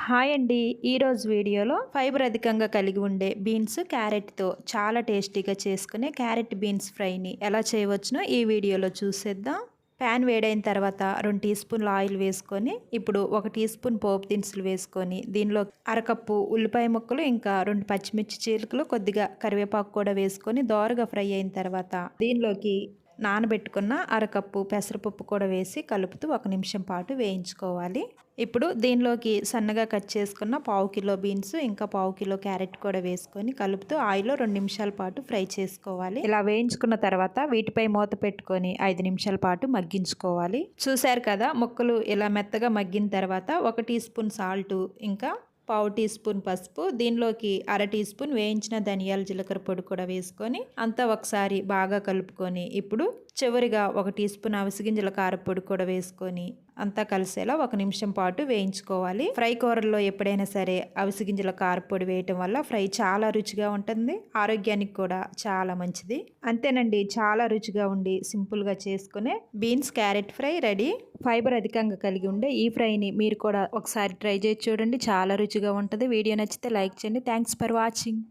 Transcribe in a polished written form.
Hi అండి. ఈరోజు వీడియోలో ఫైబర్ అధికంగా కలిగి ఉండే బీన్స్ క్యారెట్‌తో చాలా టేస్టీగా చేసుకునే క్యారెట్ బీన్స్ ఫ్రైని ఎలా చేయవచ్చునో ఈ వీడియోలో చూసేద్దాం. ప్యాన్ వేడైన తర్వాత 2 టీ స్పూన్ల ఆయిల్ వేసుకొని ఇప్పుడు 1 టీ స్పూన్ పోపు దినుసులు వేసుకొని దీనిలో అరకప్పు ఉల్లిపాయ ముక్కలు ఇంకా 2 పచ్చిమిర్చి చీలికలు కొద్దిగా కరివేపాకు కూడా వేసుకొని దోరగా ఫ్రై అయిన తర్వాత దీనిలోకి నానబెట్టుకున్న అరకప్పు పెసరపప్పు కూడా వేసి కలుపుతూ 1 నిమిషం పాటు వేయించుకోవాలి. ఇప్పుడు దీనిలోకి సన్నగా కట్ చేసుకున్న పావు కిలో బీన్స్ ఇంకా పావు కిలో క్యారెట్ కూడా వేసుకొని కలుపుతూ ఆయిల్లో 2 నిమిషాల పాటు ఫ్రై చేసుకోవాలి. ఇలా వేయించుకున్న తర్వాత వీటిపై మూత పెట్టుకొని 5 నిమిషాల పాటు మగ్గించుకోవాలి. చూశారు కదా, ముక్కలు ఇలా మెత్తగా మగ్గిన తర్వాత 1 టీ స్పూన్ సాల్ట్ ఇంకా పావు టీ స్పూన్ పసుపు, దీనిలోకి అర టీ స్పూన్ వేయించిన ధనియాల జీలకర్ర పొడి కూడా వేసుకొని అంతా ఒకసారి బాగా కలుపుకొని ఇప్పుడు చివరిగా 1 టీ స్పూన్ అవిసెగింజల కారపొడి కూడా వేసుకొని అంతా కలిసేలా 1 నిమిషం పాటు వేయించుకోవాలి. ఫ్రై కూరల్లో ఎప్పుడైనా సరే అవిసెగింజల కారపొడి వేయటం వల్ల ఫ్రై చాలా రుచిగా ఉంటుంది, ఆరోగ్యానికి కూడా చాలా మంచిది. అంతేనండి, చాలా రుచిగా ఉండి సింపుల్గా చేసుకునే beans carrot fry ready. Fibre అధికంగా కలిగి ఉండే ఈ ఫ్రైని మీరు కూడా ఒకసారి ట్రై చేసి చూడండి, చాలా రుచిగా ఉంటుంది. వీడియో నచ్చితే లైక్ చేయండి. Thanks for watching.